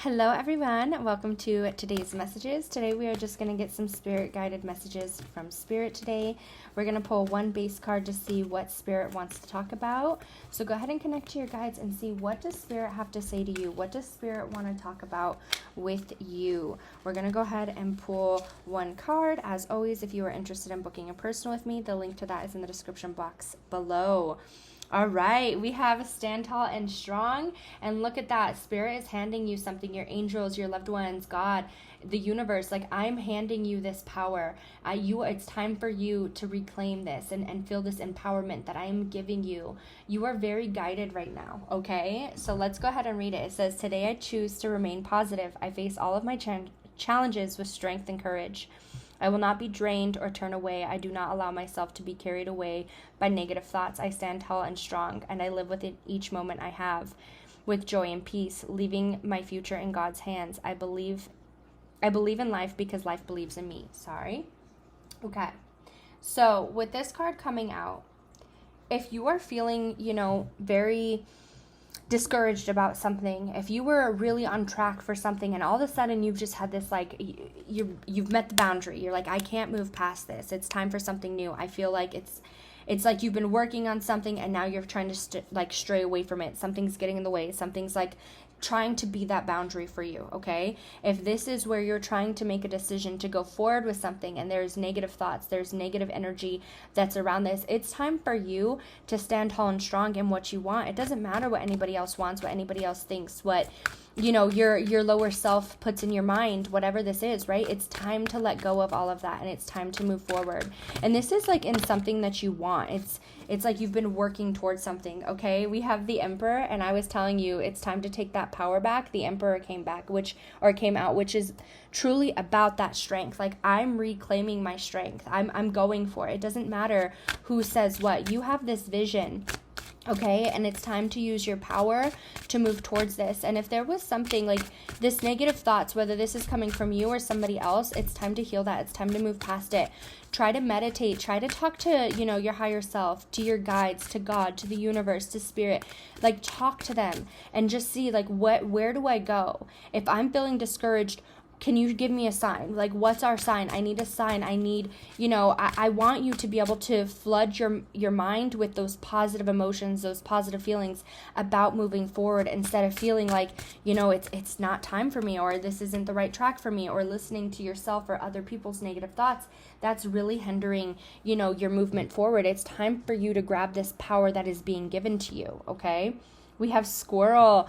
Hello everyone, welcome to today's messages. Today we are just going to get some spirit guided messages from spirit today. We're going to pull one base card to see what spirit wants to talk about. So go ahead and connect to your guides and see, what does spirit have to say to you? What does spirit want to talk about with you? We're going to go ahead and pull one card. As always, if you are interested in booking a personal with me, the link to that is in the description box below. All right, we have stand tall and strong, and look at that. Spirit is handing you something, your angels, your loved ones, God, the universe. Like, I'm handing you this power. It's time for you to reclaim this and feel this empowerment that I am giving you. You are very guided right now, okay? So let's go ahead and read it. It says, today I choose to remain positive. I face all of my challenges with strength and courage. I will not be drained or turn away. I do not allow myself to be carried away by negative thoughts. I stand tall and strong, and I live within each moment I have with joy and peace, leaving my future in God's hands. I believe in life because life believes in me. Okay. So with this card coming out, if you are feeling, very discouraged about something, if you were really on track for something and all of a sudden you've just had this, like, you've met the boundary, you're like, I can't move past this, it's time for something new. I feel like it's like you've been working on something and now you're trying to stray away from it. Something's getting in the way. Something's like trying to be that boundary for you, okay? If this is where you're trying to make a decision to go forward with something and there's negative thoughts, there's negative energy that's around this, it's time for you to stand tall and strong in what you want. It doesn't matter what anybody else wants, what anybody else thinks, what your lower self puts in your mind, whatever this is, right? It's time to let go of all of that, and it's time to move forward. And this is like in something that you want. It's like you've been working towards something, okay? We have the Emperor, and I was telling you it's time to take that power back. The Emperor came out, which is truly about that strength. Like, I'm reclaiming my strength. I'm going for it. It doesn't matter who says what. You have this vision, okay? And it's time to use your power to move towards this. And if there was something like this negative thoughts, whether this is coming from you or somebody else, it's time to heal that. It's time to move past it. Try to meditate. Try to talk to, your higher self, to your guides, to God, to the universe, to spirit. Like, talk to them and just see, like, where do I go? If I'm feeling discouraged, can you give me a sign? Like, what's our sign? I need a sign. I need, I want you to be able to flood your mind with those positive emotions, those positive feelings about moving forward, instead of feeling like, it's not time for me, or this isn't the right track for me, or listening to yourself or other people's negative thoughts. That's really hindering, your movement forward. It's time for you to grab this power that is being given to you, okay? We have Squirrel.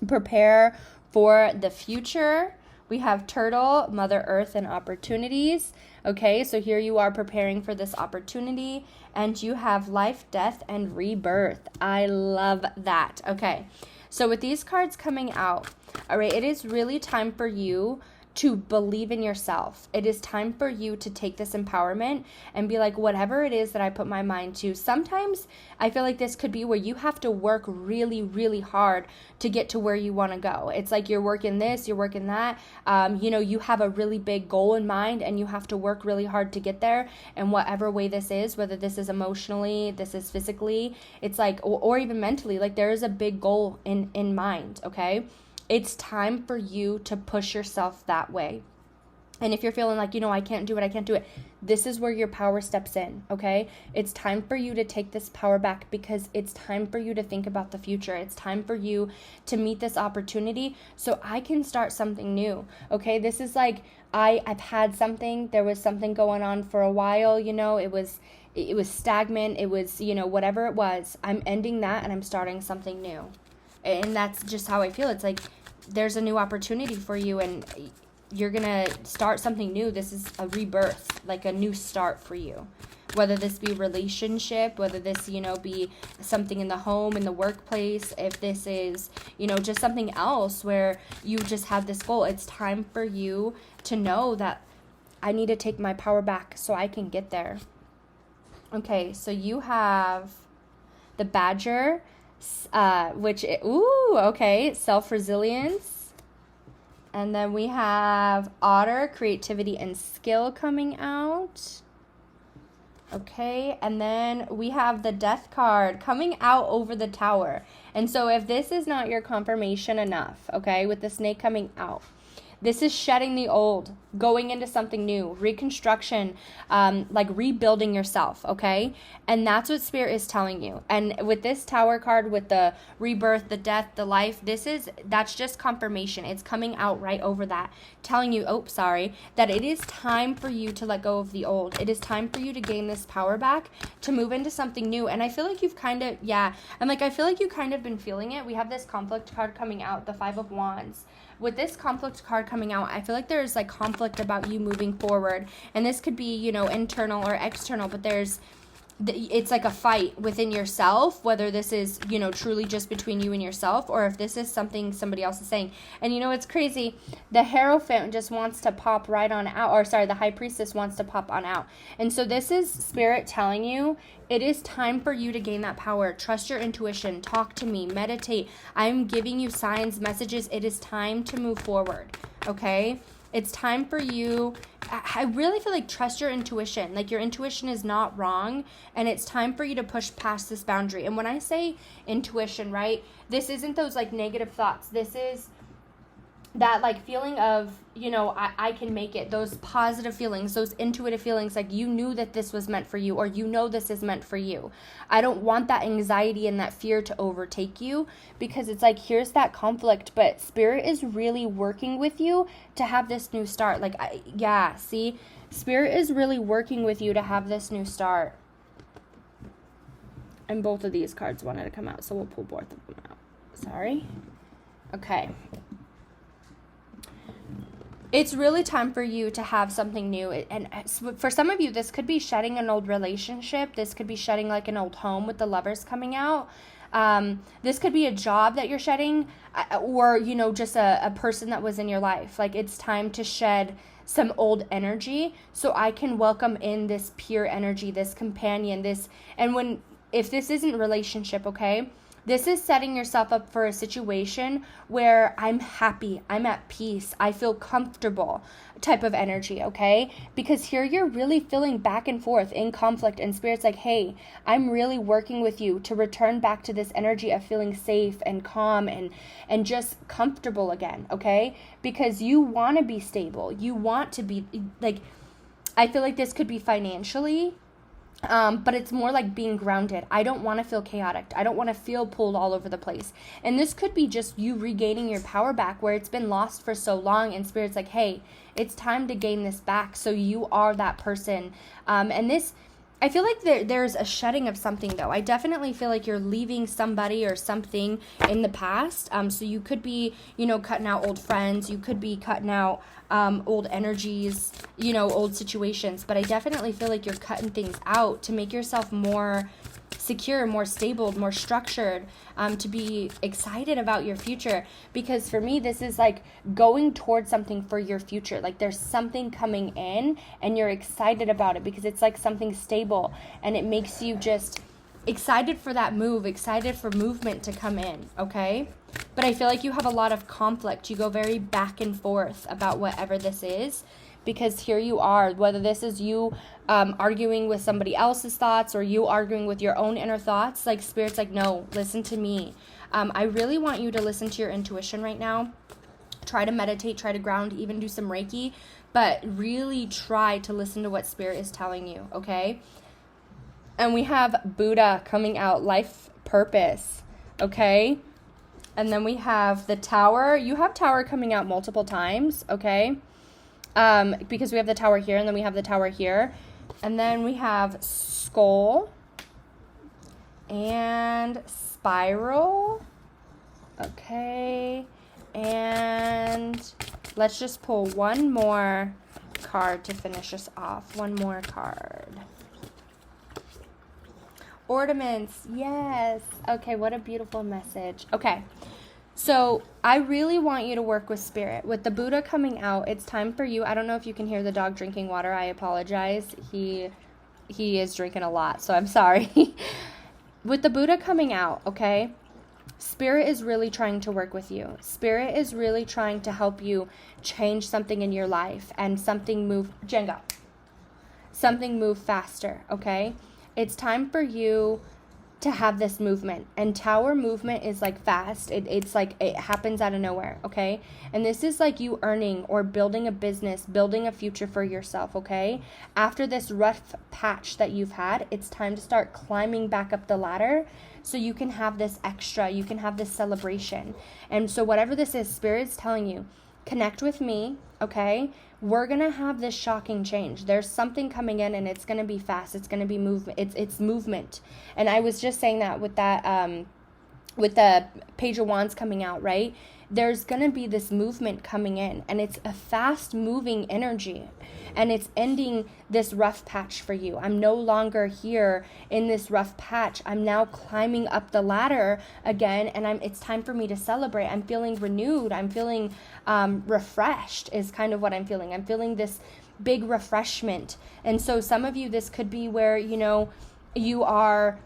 Prepare for the future. We have Turtle, Mother Earth, and opportunities. Okay, so here you are preparing for this opportunity. And you have Life, Death, and Rebirth. I love that. Okay, so with these cards coming out, all right, it is really time for you to believe in yourself. It is time for you to take this empowerment and be like, whatever it is that I put my mind to. Sometimes I feel like this could be where you have to work really, really hard to get to where you want to go. It's like you're working this, you're working that. You have a really big goal in mind and you have to work really hard to get there. And whatever way this is, whether this is emotionally, this is physically, it's like, or even mentally, like there is a big goal in mind, okay? It's time for you to push yourself that way. And if you're feeling like, I can't do it, this is where your power steps in, okay? It's time for you to take this power back, because it's time for you to think about the future. It's time for you to meet this opportunity so I can start something new, okay? This is like, I've had something, there was something going on for a while, it was stagnant, it was, whatever it was. I'm ending that and I'm starting something new. And that's just how I feel. It's like there's a new opportunity for you and you're going to start something new. This is a rebirth, like a new start for you. Whether this be relationship, whether this, be something in the home, in the workplace, if this is, just something else where you just have this goal. It's time for you to know that I need to take my power back so I can get there. Okay, so you have the Badger, self-resilience. And then we have Otter, creativity and skill coming out. Okay, and then we have the Death card coming out over the Tower. And so if this is not your confirmation enough, okay, with the snake coming out, this is shedding the old, going into something new, reconstruction, like rebuilding yourself, okay? And that's what Spirit is telling you. And with this Tower card, with the rebirth, the death, the life, that's just confirmation. It's coming out right over that, telling you, that it is time for you to let go of the old. It is time for you to gain this power back, to move into something new. And I feel like you've kind of, I feel like you kind of been feeling it. We have this conflict card coming out, the Five of Wands. With this conflict card coming out, I feel like there's like conflict about you moving forward. And this could be, internal or external, but it's like a fight within yourself, whether this is, truly just between you and yourself, or if this is something somebody else is saying. And it's crazy. The Hierophant just wants to pop right on out, the High Priestess wants to pop on out. And so this is Spirit telling you, it is time for you to gain that power. Trust your intuition. Talk to me. Meditate. I'm giving you signs, messages. It is time to move forward. Okay? It's time for you. I really feel like trust your intuition. Like your intuition is not wrong. And it's time for you to push past this boundary. And when I say intuition, right? This isn't those like negative thoughts. This is that like feeling of, I can make it, those positive feelings, those intuitive feelings, like you knew that this was meant for you, or this is meant for you. I don't want that anxiety and that fear to overtake you, because it's like, here's that conflict, but Spirit is really working with you to have this new start. Spirit is really working with you to have this new start. And both of these cards wanted to come out, so we'll pull both of them out. Sorry. Okay. It's really time for you to have something new. And for some of you, this could be shedding an old relationship. This could be shedding like an old home with the Lovers coming out. This could be a job that you're shedding, or, just a person that was in your life. Like it's time to shed some old energy so I can welcome in this pure energy, this companion, if this isn't relationship, okay? This is setting yourself up for a situation where I'm happy, I'm at peace, I feel comfortable type of energy, okay? Because here you're really feeling back and forth in conflict, and Spirit's like, hey, I'm really working with you to return back to this energy of feeling safe and calm and just comfortable again, okay? Because you want to be stable. You want to be, like, I feel like this could be financially, but it's more like being grounded. I don't want to feel chaotic. I don't want to feel pulled all over the place. And this could be just you regaining your power back where it's been lost for so long, and Spirit's like, hey, it's time to gain this back so you are that person. And this, I feel like there's a shedding of something, though. I definitely feel like you're leaving somebody or something in the past. So you could be, cutting out old friends. You could be cutting out old energies, old situations. But I definitely feel like you're cutting things out to make yourself more secure, more stable, more structured, to be excited about your future. Because for me, this is like going towards something for your future. Like there's something coming in and you're excited about it because it's like something stable, and it makes you just excited for that move, excited for movement to come in, okay? But I feel like you have a lot of conflict. You go very back and forth about whatever this is, because here you are, whether this is you arguing with somebody else's thoughts or you arguing with your own inner thoughts, like Spirit's like, no, listen to me. I really want you to listen to your intuition right now. Try to meditate, try to ground, even do some Reiki, but really try to listen to what Spirit is telling you, okay? And we have Buddha coming out, life purpose, okay? And then we have the Tower. You have Tower coming out multiple times, okay? Because we have the Tower here, and then we have the Tower here. And then we have Skull and Spiral, okay? And let's just pull one more card to finish us off. One more card. Ornaments, yes. Okay, what a beautiful message. Okay, so I really want you to work with Spirit. With the Buddha coming out, it's time for you. I don't know if you can hear the dog drinking water. I apologize. He is drinking a lot, so I'm sorry. With the Buddha coming out, okay, Spirit is really trying to work with you. Spirit is really trying to help you change something in your life and something move. Jenga. something move faster, okay? It's time for you to have this movement. And tower movement is like fast. It's like it happens out of nowhere, okay? And this is like you earning or building a business, building a future for yourself, okay? After this rough patch that you've had, it's time to start climbing back up the ladder so you can have this extra, you can have this celebration. And so whatever this is, Spirit's telling you, connect with me, okay? We're going to have this shocking change. There's something coming in and it's going to be fast. It's going to be movement. It's movement. And I was just saying that with with the Page of Wands coming out, right? There's going to be this movement coming in, and it's a fast moving energy, and it's ending this rough patch for you. I'm no longer here in this rough patch. I'm now climbing up the ladder again, and it's time for me to celebrate. I'm feeling renewed. I'm feeling refreshed is kind of what I'm feeling. I'm feeling this big refreshment. And so some of you, this could be where, you know, you are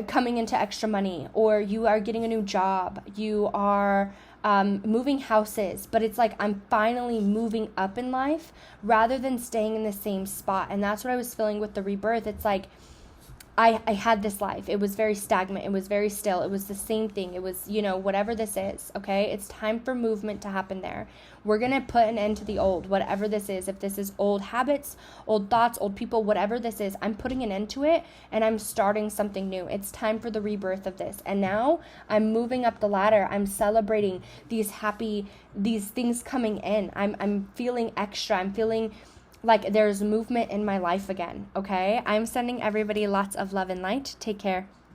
coming into extra money, or you are getting a new job, you are moving houses, but it's like I'm finally moving up in life rather than staying in the same spot. And that's what I was feeling with the rebirth. It's like I had this life. It was very stagnant. It was very still. It was the same thing. It was, you know, whatever this is, okay? It's time for movement to happen there. We're going to put an end to the old, whatever this is. If this is old habits, old thoughts, old people, whatever this is, I'm putting an end to it and I'm starting something new. It's time for the rebirth of this. And now I'm moving up the ladder. I'm celebrating these things coming in. I'm feeling extra. I'm feeling like there's movement in my life again, okay? I'm sending everybody lots of love and light. Take care.